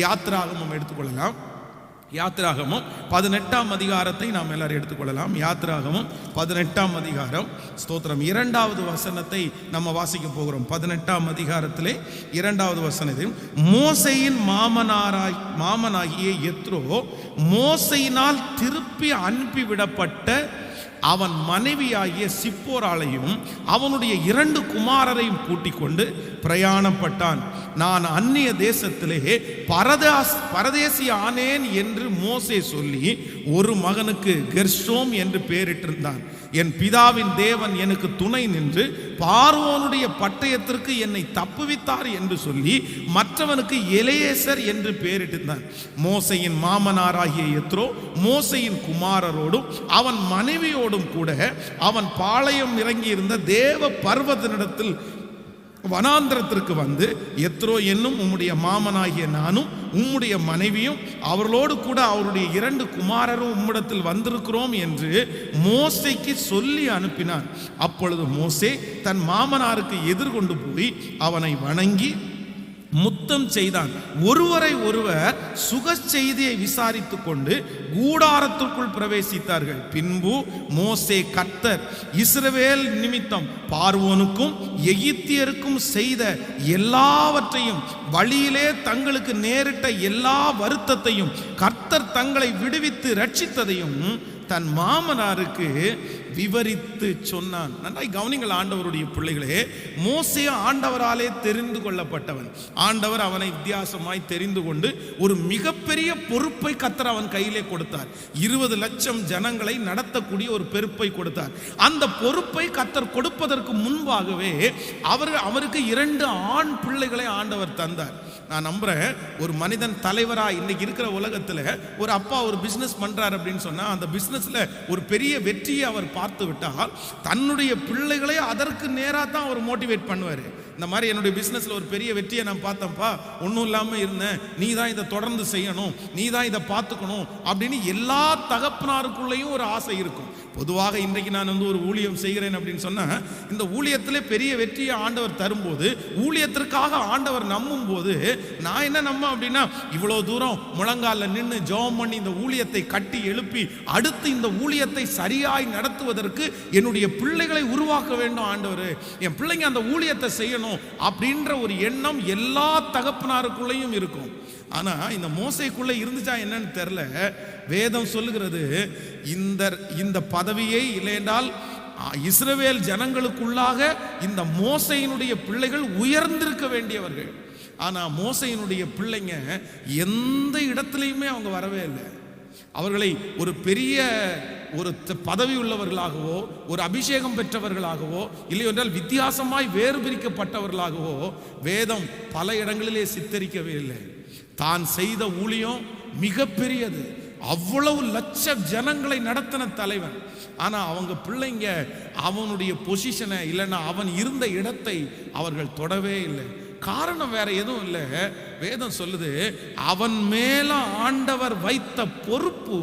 யாத்திராகமம் எடுத்துக்கொள்ளலாம். யாத்திராகமம் 18ஆம் அதிகாரத்தை நாம் எல்லாரும் எடுத்துக்கொள்ளலாம். யாத்திராகமம் 18ஆம் அதிகாரம், ஸ்தோத்திரம், 2வது வசனத்தை நம்ம வாசிக்க போகிறோம். 18ஆம் அதிகாரத்திலே 2வது வசனத்தில், மோசேயின் மாமனாகிய எத்ரோ மோசேயினால் திருப்பி அனுப்பிவிடப்பட்ட அவன் மனைவியாகிய சிப்போராளையும் அவனுடைய 2 குமாரரையும் கூட்டிக் கொண்டு பிரயாணப்பட்டான். நான் அந்நிய தேசத்திலே பரதேசி ஆனேன் என்று மோசே சொல்லி ஒரு மகனுக்கு கெர்ஷோம் என்று பெயரிட்டிருந்தான். என் பிதாவின் தேவன் எனக்கு துணை நின்று பார்வோனுடைய பட்டயத்திற்கு என்னை தப்புவித்தார் என்று சொல்லி மற்றவனுக்கு எலியேசர் என்று பெயரிட்டிருந்தான். மோசேயின் மாமனாராகிய எத்ரோ மோசேயின் குமாரரோடும் அவன் மனைவியோடும் கூட அவன் பாளையம் இறங்கியிருந்த தேவ பர்வதனிடத்தில் வனாந்திரத்திற்கு வந்து, எத்ரோ என்னும் உம்முடைய மாமனாகிய நானும் உம்முடைய மனைவியும் அவர்களோடு கூட அவருடைய 2 குமாரரும் உம்மிடத்தில் வந்திருக்கிறோம் என்று மோசேக்கு சொல்லி அனுப்பினான். அப்பொழுது மோசே தன் மாமனாருக்கு எதிர்கொண்டு போய் அவனை வணங்கி முத்தம் செய்தான். ஒருவரை ஒருவர் சுக செய்தியை விசாரித்து கொண்டு கூடாரத்திற்குள் பிரவேசித்தார்கள். பின்பு மோசே கர்த்தர் இஸ்ரவேல் நிமித்தம் பார்வோனுக்கும் எகிப்தியருக்கும் செய்த எல்லாவற்றையும், வழியிலே தங்களுக்கு நேரிட்ட எல்லா வருத்தத்தையும், கர்த்தர் தங்களை விடுவித்து ரட்சித்ததையும் தன் மாமனாருக்கு விவரித்து சொன்னான். நன்றாய் கவனிங்கள் ஆண்டவருடைய பிள்ளைகளே. மோசே ஆண்டவராலே தெரிந்து கொள்ளப்பட்டவன். ஆண்டவர் அவனை வித்தியாசமாய் தெரிந்து கொண்டு ஒரு மிகப்பெரிய பொறுப்பை கர்த்தர் அவன் கையிலே கொடுத்தார். 20 லட்சம் ஜனங்களை நடத்தக்கூடிய ஒரு பொறுப்பை கொடுத்தார். அந்த பொறுப்பை கர்த்தர் கொடுப்பதற்கு முன்பாகவே அவருக்கு 2 ஆண் பிள்ளைகளை ஆண்டவர் தந்தார். நான் நம்புறேன், ஒரு மனிதன் தலைவரா இன்னைக்கு இருக்கிற உலகத்துல ஒரு அப்பா ஒரு பிசினஸ் பண்றாரு அப்படின்னு சொன்னா, அந்த பிசினஸ்ல ஒரு பெரிய வெற்றியை அவர் பார்த்து விட்டால் தன்னுடைய பிள்ளைகளை அதற்கு நேரா தான் அவர் மோட்டிவேட் பண்ணுவாரு. இந்த மாதிரி என்னுடைய பிசினஸ்ல ஒரு பெரிய வெற்றியை நான் பார்த்தேன்ப்பா, ஒன்றும் இல்லாமல் இருந்தேன், நீ தான் இதை தொடர்ந்து செய்யணும், நீ தான் இதை பார்த்துக்கணும் அப்படின்னு எல்லா தகப்பனாருக்குள்ளேயும் ஒரு ஆசை இருக்கும். பொதுவாக இன்றைக்கு நான் ஒரு ஊழியம் செய்கிறேன் அப்படின்னு சொன்னா, இந்த ஊழியத்திலே பெரிய வெற்றியை ஆண்டவர் தரும்போது, ஊழியத்திற்காக ஆண்டவர் நம்பும் போது நான் என்ன நம்ப அப்படின்னா, இவ்வளோ தூரம் முழங்கால நின்று ஜெபம் பண்ணி இந்த ஊழியத்தை கட்டி எழுப்பி அடுத்து இந்த ஊழியத்தை சரியாய் நடத்துவதற்கு என்னுடைய பிள்ளைகளை உருவாக்க வேண்டும் ஆண்டவர், என் பிள்ளைங்க அந்த ஊழியத்தை செய்யணும் அப்படின்ற ஒரு எண்ணம் எல்லா தகப்பனாருக்குள்ளேயும் இருக்கும். ஆனா இந்த மோசேக்குள்ள இருந்துச்சா என்னன்னு தெரியல. வேதம் சொல்லுகிறது, இந்த பதவியை இல்லையென்றால் இஸ்ரவேல் ஜனங்களுக்குள்ளாக இந்த மோசேயினுடைய பிள்ளைகள் உயர்ந்திருக்க வேண்டியவர்கள். ஆனா மோசேயினுடைய பிள்ளைங்க எந்த இடத்துலையுமே அவங்க வரவே இல்லை. அவர்களை ஒரு பெரிய ஒரு பதவி உள்ளவர்களாகவோ, ஒரு அபிஷேகம் பெற்றவர்களாகவோ, இல்லை என்றால் வித்தியாசமாய் வேறு பிரிக்கப்பட்டவர்களாகவோ வேதம் பல இடங்களிலே சித்தரிக்கவே இல்லை. தான் செய்த ஊழியம் மிகப்பெரியது. அவ்வளவு லட்ச ஜனங்களை நடத்தின தலைவன். ஆனா அவங்க பிள்ளைங்க அவனுடைய பொசிஷனை இல்லைன்னா அவன் இருந்த இடத்தை அவர்கள் தொடவே இல்லை. காரணம் வேற எதுவும் இல்லை. வேதம் சொல்லுது, அவன் மேல ஆண்டவர் வைத்த பொறுப்பு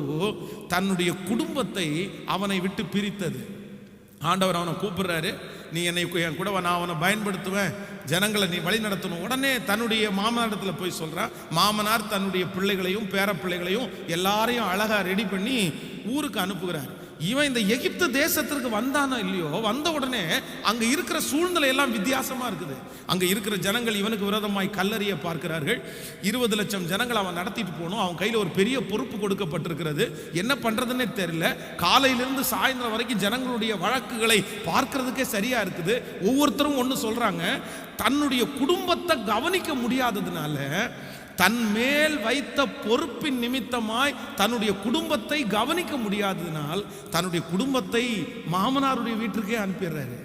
தன்னுடைய குடும்பத்தை அவனை விட்டு பிரித்தது. ஆண்டவர் அவனை கூப்பிடுறாரு, நீ என்னை என் கூட நான் அவனை பயன்படுத்துவேன், ஜனங்களை நீ வழி நடத்தணும். உடனே தன்னுடைய மாமனாரிடத்துல போய் சொல்றான். மாமனார் தன்னுடைய பிள்ளைகளையும் பேர பிள்ளைகளையும் எல்லாரையும் அழகா ரெடி பண்ணி ஊருக்கு அனுப்புகிறார். இவன் இந்த எகிப்து தேசத்திற்கு வந்தானோ இல்லையோ, வந்த உடனே அங்க இருக்கிற சூழ்நிலை எல்லாம் வித்தியாசமா இருக்குது. அங்க இருக்கிற ஜனங்கள் இவனுக்கு விரோதமாய் கல்லறிய பார்க்கிறார்கள். 20 லட்சம் ஜனங்கள் அவன் நடத்திட்டு போகணும். அவன் கையில ஒரு பெரிய பொறுப்பு கொடுக்கப்பட்டிருக்கிறது. என்ன பண்றதுன்னே தெரியல. காலையிலிருந்து சாயந்தரம் வரைக்கும் ஜனங்களுடைய வழக்குகளை பார்க்கறதுக்கே சரியா இருக்குது. ஒவ்வொருத்தரும் ஒன்று சொல்றாங்க, தன்னுடைய குடும்பத்தை கவனிக்க முடியாததுனால, தன் மேல் வைத்த பொறுப்பின் நிமித்தமாய் தன்னுடைய குடும்பத்தை கவனிக்க முடியாததினால் தன்னுடைய குடும்பத்தை மாமனாருடைய வீட்டுக்கே அனுப்பிடுறாரு.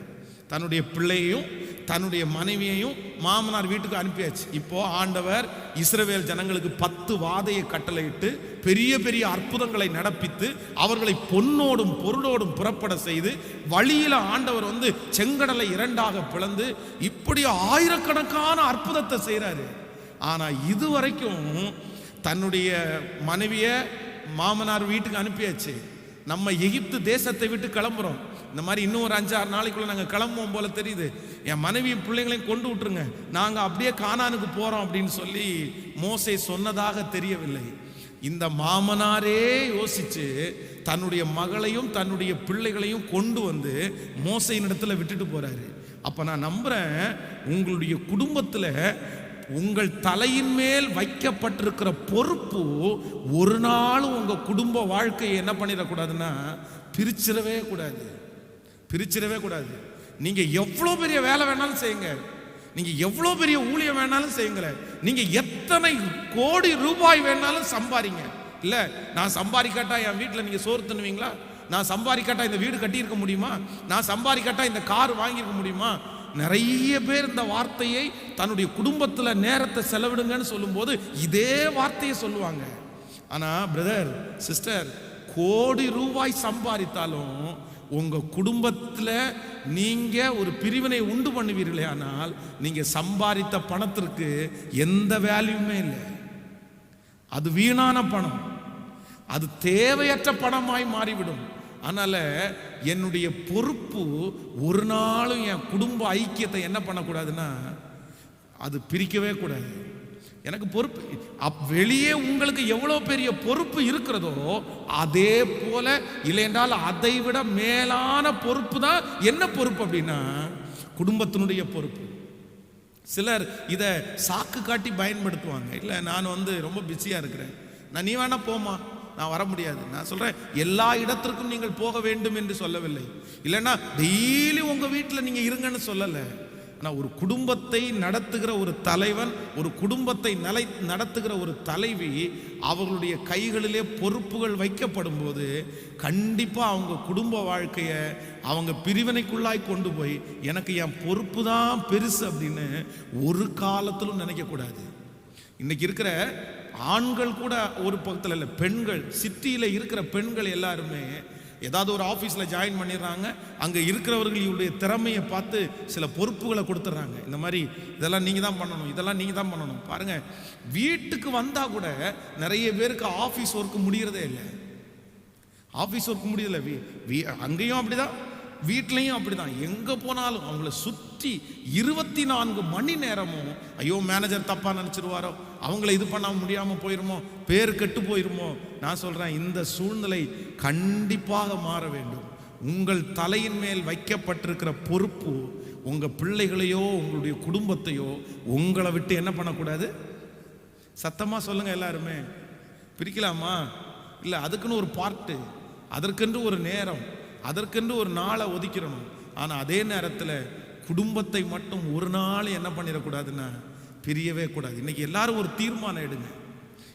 தன்னுடைய பிள்ளையையும் தன்னுடைய மனைவியையும் மாமனார் வீட்டுக்கு அனுப்பியாச்சு. இப்போ ஆண்டவர் இஸ்ரவேல் ஜனங்களுக்கு 10 வாதையை கட்டளையிட்டு பெரிய பெரிய அற்புதங்களை நடப்பித்து அவர்களை பொன்னோடும் பொருளோடும் புறப்பட செய்து வழியில ஆண்டவர் செங்கடலை 2ஆக பிளந்து இப்படி ஆயிரக்கணக்கான அற்புதத்தை செய்கிறாரு. ஆனா இதுவரைக்கும் தன்னுடைய மனைவிய மாமனார் வீட்டுக்கு அனுப்பியாச்சு. நம்ம எகிப்து தேசத்தை விட்டு கிளம்புறோம். இந்த மாதிரி இன்னும் ஒரு 5-6 நாளைக்குள்ள நாங்கள் கிளம்புவோம் போல தெரியுது, என் மனைவி பிள்ளைங்களையும் கொண்டு விட்டுருங்க, நாங்கள் அப்படியே கானானுக்கு போகிறோம் அப்படின்னு சொல்லி மோசே சொன்னதாக தெரியவில்லை. இந்த மாமனாரே யோசிச்சு தன்னுடைய மகளையும் தன்னுடைய பிள்ளைகளையும் கொண்டு வந்து மோசையின் இடத்துல விட்டுட்டு போறாரு. அப்ப நான் நம்புறேன், உங்களுடைய குடும்பத்துல உங்கள் தலையின் மேல் வைக்கப்பட்டிருக்கிற பொறுப்பு ஒரு நாளும் உங்க குடும்ப வாழ்க்கையை என்ன பண்ணிடக்கூடாதுன்னா பிரிச்சிடவே கூடாது, பிரிச்சிடவே கூடாது. நீங்க எவ்வளவு பெரிய வேலை வேணாலும் செய்யுங்க, நீங்க எவ்வளவு பெரிய ஊழியம் வேணாலும் செய்யுங்களேன், நீங்க எத்தனை கோடி ரூபாய் வேணாலும் சம்பாதிங்க. இல்ல நான் சம்பாதிக்காட்டா என் வீட்டில் நீங்க சோறு தின்னுவீங்களா? நான் சம்பாதிக்காட்டா இந்த வீடு கட்டியிருக்க முடியுமா? நான் சம்பாதிக்காட்டா இந்த கார் வாங்கியிருக்க முடியுமா? நிறைய பேர் இந்த வார்த்தையை தன்னுடைய குடும்பத்தில் நேரத்தை செலவிடுங்கன்னு சொல்லும்போது இதே வார்த்தையை சொல்லுவாங்க. ஆனா பிரதர் சிஸ்டர், கோடி ரூபாய் சம்பாதித்தாலும் உங்க குடும்பத்தில் நீங்க ஒரு பிரிவினை உண்டு பண்ணுவீர்களே, ஆனால் நீங்க சம்பாதித்த பணத்திற்கு எந்த வேல்யூமே இல்லை. அது வீணான பணம், அது தேவையற்ற பணமாய் மாறிவிடும். அதனால என்னுடைய பொறுப்பு ஒரு நாளும் என் குடும்ப ஐக்கியத்தை என்ன பண்ணக்கூடாதுன்னா அது பிரிக்கவே கூடாது. எனக்கு பொறுப்பு வெளியே உங்களுக்கு எவ்வளவு பெரிய பொறுப்பு இருக்கிறதோ அதே போல இல்லையென்றால் அதை விட மேலான பொறுப்பு தான் என்ன பொறுப்பு அப்படின்னா குடும்பத்தினுடைய பொறுப்பு. சிலர் இதை சாக்கு காட்டி பயன்படுத்துவாங்க. இல்லை நான் ரொம்ப பிஸியாக இருக்கிறேன், நீ வேணா போமா, நான் வர முடியாது. நான் சொல்றேன், எல்லா இடத்திற்கும் நீங்கள் போக வேண்டும் என்று சொல்லவில்லை, இல்லைன்னா டெய்லி உங்க வீட்டில் நீங்க இருங்கன்னு சொல்லலை. ஆனால் ஒரு குடும்பத்தை நடத்துகிற ஒரு தலைவன், ஒரு குடும்பத்தை நடத்துகிற ஒரு தலைவி, அவர்களுடைய கைகளிலே பொறுப்புகள் வைக்கப்படும் போது கண்டிப்பாக அவங்க குடும்ப வாழ்க்கையை அவங்க பிரிவினைக்குள்ளாய் கொண்டு போய் எனக்கு என் பொறுப்பு தான் பெருசு அப்படின்னு ஒரு காலத்திலும் நினைக்கக்கூடாது. இன்னைக்கு இருக்கிற ஆண்கள் கூட ஒரு பக்கத்தில் இல்லை, பெண்கள், சிட்டியில் இருக்கிற பெண்கள் எல்லாருமே ஏதாவது ஒரு ஆஃபீஸில் ஜாயின் பண்ணிடுறாங்க, அங்கே இருக்கிறவர்களுடைய திறமையை பார்த்து சில பொறுப்புகளை கொடுத்துட்றாங்க. இந்த மாதிரி இதெல்லாம் நீங்கள் தான் பண்ணணும், இதெல்லாம் நீங்கள் தான் பண்ணணும். பாருங்கள், வீட்டுக்கு வந்தால் கூட நிறைய பேருக்கு ஆஃபீஸ் ஒர்க்கு முடிகிறதே இல்லை. ஆஃபீஸ் ஒர்க் முடியல, அங்கேயும் அப்படிதான், வீட்லையும் அப்படிதான். எங்கே போனாலும் அவங்கள சுற்றி 24 மணி நேரமும் ஐயோ மேனேஜர் தப்பாக நினச்சிருவாரோ, அவங்கள இது பண்ண முடியாமல் போயிருமோ, பேர் கெட்டு போயிருமோ. நான் சொல்கிறேன், இந்த சூழ்நிலை கண்டிப்பாக மாற வேண்டும். உங்கள் தலையின் மேல் வைக்கப்பட்டிருக்கிற பொறுப்பு உங்கள் பிள்ளைகளையோ உங்களுடைய குடும்பத்தையோ உங்களை விட்டு என்ன பண்ணக்கூடாது. சத்தமாக சொல்லுங்கள் எல்லாருமே. பிரிக்கலாமா? இல்லை, அதுக்குன்னு ஒரு பார்ட்டு, அதற்கென்று ஒரு நேரம், அதற்கென்று ஒரு நாளை ஒதுக்கிடணும். ஆனால் அதே நேரத்தில் குடும்பத்தை மட்டும் ஒரு நாள் என்ன பண்ணிடக்கூடாதுன்னா பிரியவே கூடாது. இன்னைக்கு எல்லாரும் ஒரு தீர்மானம் எடுங்க.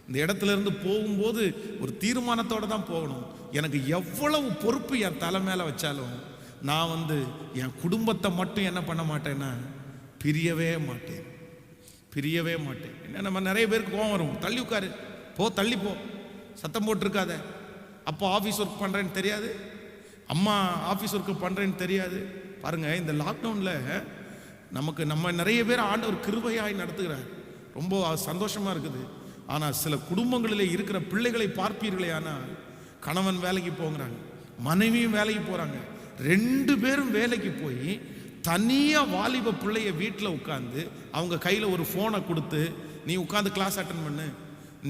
இந்த இடத்துல இருந்து போகும்போது ஒரு தீர்மானத்தோடு தான் போகணும். எனக்கு எவ்வளவு பொறுப்பு என் தலை மேலே வச்சாலும் நான் என் குடும்பத்தை மட்டும் என்ன பண்ண மாட்டேன்னா பிரியவே மாட்டேன், பிரியவே மாட்டேன். என்ன, நம்ம நிறைய பேருக்கு கோவம் வரும், தள்ளி உட்காரு, போ, தள்ளி போ, சத்தம் போட்டிருக்காத, அப்போ ஆஃபீஸ் ஒர்க் பண்ணுறேன்னு தெரியாது, அம்மா ஆஃபீஸ் ஒர்க்கு பண்ணுறேன்னு தெரியாது. பாருங்கள், இந்த லாக்டவுனில் நம்ம நிறைய பேர் ஆண்டவர் கிருபையாய் நடத்துகிறார், ரொம்ப சந்தோஷமாக இருக்குது. ஆனால் சில குடும்பங்களில் இருக்கிற பிள்ளைகளை பார்ப்பீர்களே, ஆனால் கணவன் வேலைக்கு போகிறாங்க, மனைவியும் வேலைக்கு போகிறாங்க, 2 பேரும் வேலைக்கு போய் தனியாக வாலிப பிள்ளைய வீட்டில் உட்காந்து அவங்க கையில் ஒரு ஃபோனை கொடுத்து நீ உட்காந்து கிளாஸ் அட்டன் பண்ணு,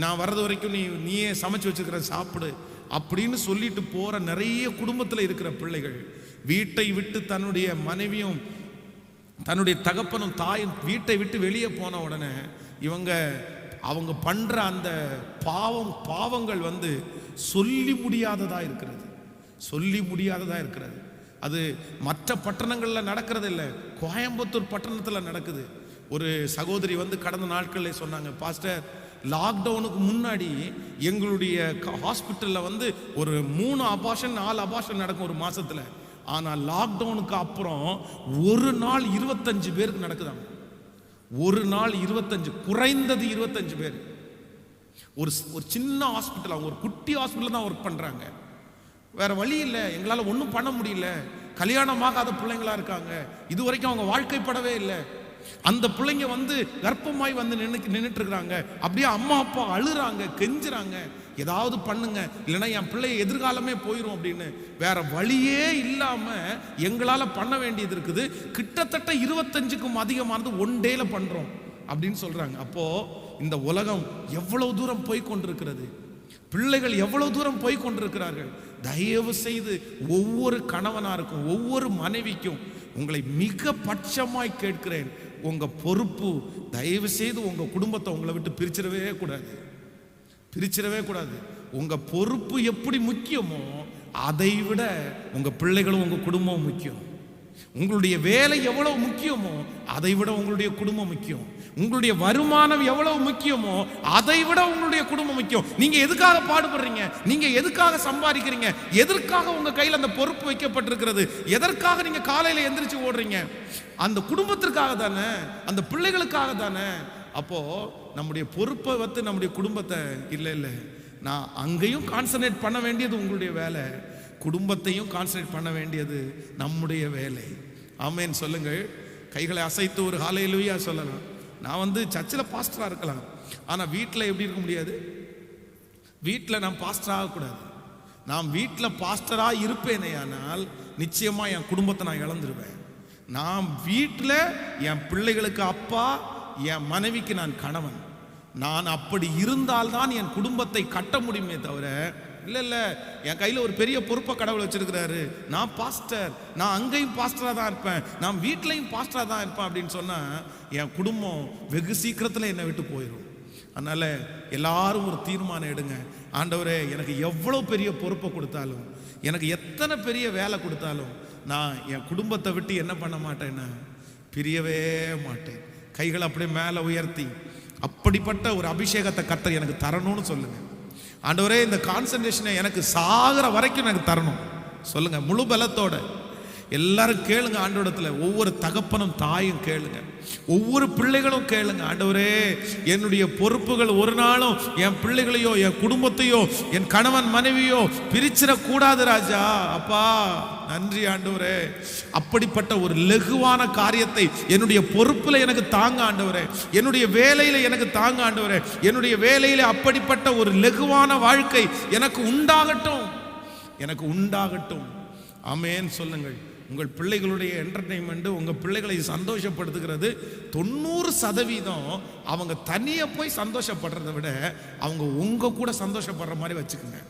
நான் வர்றது வரைக்கும் நீயே சமைச்சு வச்சுக்கிற சாப்பிடு அப்படின்னு சொல்லிட்டு போகிற நிறைய குடும்பத்தில் இருக்கிற பிள்ளைகள் வீட்டை விட்டு தன்னுடைய மனைவியும் தன்னுடைய தகப்பனும் தாயும் வீட்டை விட்டு வெளியே போன உடனே அவங்க பண்ற அந்த பாவங்கள் சொல்லி முடியாததா இருக்கிறது, சொல்லி முடியாததா இருக்கிறது. அது மற்ற பட்டணங்களில் நடக்கிறது இல்லை, கோயம்புத்தூர் பட்டணத்தில் நடக்குது. ஒரு சகோதரி கடந்த நாட்களில் சொன்னாங்க, பாஸ்டர், லாக்டவுனுக்கு முன்னாடி எங்களுடைய ஹாஸ்பிட்டலில் ஒரு 3 அபார்ஷன் 4 அபார்ஷன் நடக்கும் ஒரு மாசத்துல. ஆனால் லாக்டவுனுக்கு அப்புறம் ஒரு நாள் 25 பேருக்கு நடக்குதாங்க. ஒரு நாள் 25, குறைந்தது 25 பேர். ஒரு சின்ன ஹாஸ்பிட்டல், அவங்க ஒரு குட்டி ஹாஸ்பிட்டல் தான் ஒர்க் பண்றாங்க. வேற வழி இல்லை, எங்களால் ஒன்றும் பண்ண முடியல. கல்யாணமாகாத பிள்ளைங்களா இருக்காங்க, இது வரைக்கும் அவங்க வாழ்க்கைப்படவே இல்லை. அந்த பிள்ளைங்க கர்ப்பமாய் நின்றுட்டு இருக்கிறாங்க. அப்படியே அம்மா அப்பா அழுறாங்க, கெஞ்சுறாங்க. ஏதாவது பண்ணுங்க, இல்லைன்னா என் பிள்ளை எதிர்காலமே போயிடும் அப்படின்னு வேற வழியே இல்லாம எங்களால பண்ண வேண்டியது இருக்குது. கிட்டத்தட்ட 25க்கும் அதிகமானது ஒன் டேல பண்றோம் அப்படின்னு சொல்றாங்க. அப்போ இந்த உலகம் எவ்வளவு தூரம் போய் கொண்டிருக்கிறது, பிள்ளைகள் எவ்வளவு தூரம் போய் கொண்டிருக்கிறார்கள். தயவு செய்து ஒவ்வொரு கணவனாருக்கும் ஒவ்வொரு மனைவிக்கும் உங்களை மிக பட்சமாய் கேட்கிறேன், உங்க பொறுப்பு தயவு செய்து உங்க குடும்பத்தை உங்களை விட்டு பிரிச்சிடவே கூடாது. உங்க பொறுப்பு எப்படி முக்கியமோ அதை விட உங்க பிள்ளைகளும் உங்க குடும்பம் முக்கியம். உங்களுடைய வேலை எவ்வளவு முக்கியமோ அதை விட உங்களுடைய குடும்பம் முக்கியம். உங்களுடைய வருமானம் எவ்வளவு முக்கியமோ அதை விட உங்களுடைய குடும்பம் முக்கியம். நீங்க எதுக்காக பாடுபடுறீங்க, நீங்க எதுக்காக சம்பாதிக்கிறீங்க, எதற்காக உங்க கையில் அந்த பொறுப்பு வைக்கப்பட்டிருக்கிறது, எதற்காக நீங்க காலையில எந்திரிச்சு ஓடுறீங்க? அந்த குடும்பத்திற்காக தானே, அந்த பிள்ளைகளுக்காக தானே. அப்போ நம்முடைய பொறுப்பை வைத்து நம்முடைய குடும்பத்தை இல்லை நான் அங்கேயும் கான்சன்ட்ரேட் பண்ண வேண்டியது உங்களுடைய வேலை, குடும்பத்தையும் கான்சன்ட்ரேட் பண்ண வேண்டியது நம்முடைய வேலை. ஆமென் சொல்லுங்கள். கைகளை அசைத்து ஒரு ஹல்லேலூயா சொல்லலாம். நான் சர்ச்சில் பாஸ்டராக இருக்கலாம், ஆனால் வீட்டில் எப்படி இருக்க முடியாது? வீட்டில் நான் பாஸ்டர் ஆகக்கூடாது. நான் வீட்டில் பாஸ்டராக இருப்பேனே ஆனால் நிச்சயமாக என் குடும்பத்தை நான் இழந்துருவேன். நான் வீட்டில் என் பிள்ளைகளுக்கு அப்பா, என் மனைவிக்கு நான் கணவன். நான் அப்படி இருந்தால்தான் என் குடும்பத்தை கட்ட முடியுமே தவிர, இல்லை என் கையில் ஒரு பெரிய பொறுப்பை கடவுள் வச்சிருக்கிறாரு, நான் பாஸ்டர், நான் அங்கேயும் பாஸ்டராக தான் இருப்பேன், நான் வீட்லையும் பாஸ்டராக தான் இருப்பேன் அப்படின்னு சொன்னால் என் குடும்பம் வெகு சீக்கிரத்தில் என்னை விட்டு போயிடும். அதனால் எல்லாரும் ஒரு தீர்மானம் எடுங்க. ஆண்டவரே, எனக்கு எவ்வளோ பெரிய பொறுப்பை கொடுத்தாலும், எனக்கு எத்தனை பெரிய வேலை கொடுத்தாலும் நான் என் குடும்பத்தை விட்டு என்ன பண்ண மாட்டேன்னா பிரியவே மாட்டேன். கைகளை அப்படியே மேலே உயர்த்தி அப்படிப்பட்ட ஒரு அபிஷேகத்தை கர்த்தர் எனக்கு தரணும்னு சொல்லுங்க. ஆண்டவரே, இந்த கான்சன்ட்ரேஷனை எனக்கு சாகிற வரைக்கும் எனக்கு தரணும் சொல்லுங்க, முழு பலத்தோட. எல்லாரும் கேளுங்க ஆண்டவரிடத்துல. ஒவ்வொரு தகப்பனும் தாயும் கேளுங்க, ஒவ்வொரு பிள்ளைகளும் கேளுங்க. ஆண்டவரே, என்னுடைய பொறுப்புகள் ஒரு நாளும் என் பிள்ளைகளையோ என் குடும்பத்தையோ என் கணவன் மனைவியோ பிரிச்சிடக்கூடாது ராஜா. அப்பா நன்றி ஆண்டவரே. அப்படிப்பட்ட ஒரு லகுவான காரியத்தை என்னுடைய பொறுப்புல எனக்கு தாங்க ஆண்டவரே, என்னுடைய வேலையில எனக்கு தாங்க ஆண்டவரே. என்னுடைய வேலையில அப்படிப்பட்ட ஒரு லகுவான வாழ்க்கை எனக்கு உண்டாகட்டும். ஆமென் சொல்லுங்கள். உங்கள் பிள்ளைகளுடைய என்டர்டெயின்மெண்ட், உங்கள் பிள்ளைகளை சந்தோஷப்படுத்துகிறது 90% அவங்க தனியாக போய் சந்தோஷப்படுறதை விட அவங்க உங்கள் கூட சந்தோஷப்படுற மாதிரி வச்சுக்கோங்க.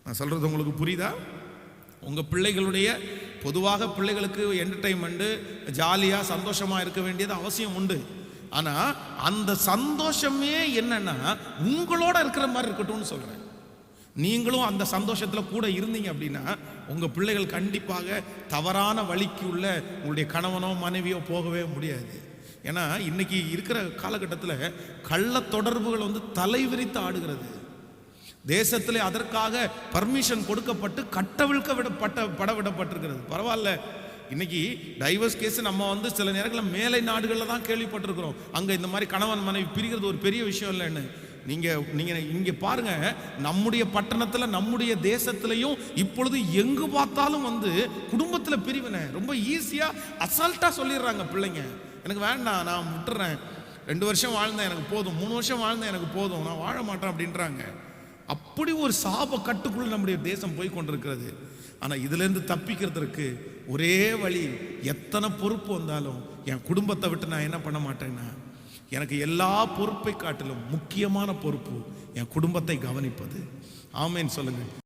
நான் சொல்கிறது உங்களுக்கு புரியுதா? உங்கள் பிள்ளைகளுடைய பொதுவாக பிள்ளைகளுக்கு என்டர்டெயின்மெண்ட்டு ஜாலியாக சந்தோஷமாக இருக்க வேண்டியது அவசியம் உண்டு. ஆனால் அந்த சந்தோஷமே என்னன்னா உங்களோட இருக்கிற மாதிரி இருக்கட்டும்னு சொல்கிறேன். நீங்களும் அந்த சந்தோஷத்தில் கூட இருந்தீங்க அப்படின்னா உங்கள் பிள்ளைகள் கண்டிப்பாக தவறான வழிக்கு உள்ள உங்களுடைய கணவனோ மனைவியோ போகவே முடியாது. ஏன்னா இன்னைக்கு இருக்கிற காலகட்டத்தில் கள்ள தொடர்புகள் தலைவிரித்து ஆடுகிறது. தேசத்திலே அதற்காக பர்மிஷன் கொடுக்கப்பட்டு கட்டவிழ்க்க விடப்பட்டிருக்கிறது. பரவாயில்ல, இன்னைக்கு டைவர்ஸ் கேஸ் நம்ம சில நேரங்களில் மேலை நாடுகளில் தான் கேள்விப்பட்டிருக்கிறோம். அங்கே இந்த மாதிரி கணவன் மனைவி பிரிகிறது ஒரு பெரிய விஷயம் இல்லைன்னு. நீங்க இங்க பாருங்க, நம்முடைய பட்டணத்தில் நம்முடைய தேசத்திலையும் இப்பொழுது எங்கு பார்த்தாலும் குடும்பத்தில் பிரிவினை ரொம்ப ஈஸியா அசால்ட்டா சொல்லிடுறாங்க பிள்ளைங்க. எனக்கு வேண்டாம், நான் விட்டுறேன், 2 வருஷம் வாழ்ந்தேன் எனக்கு போதும், 3 வருஷம் வாழ்ந்தேன் எனக்கு போதும், நான் வாழ மாட்டேன் அப்படின்றாங்க. அப்படி ஒரு சாப கட்டுக்குள்ள நம்முடைய தேசம் போய் கொண்டிருக்கிறது. ஆனா இதுல இருந்து தப்பிக்கிறதுக்கு ஒரே வழி, எத்தனை பொறுப்பு வந்தாலும் என் குடும்பத்தை விட்டு நான் என்ன பண்ண மாட்டேன்னா, எனக்கு எல்லா பொறுப்பை காட்டிலும் முக்கியமான பொறுப்பு என் குடும்பத்தை கவனிப்பது. ஆமென் சொல்லுங்க.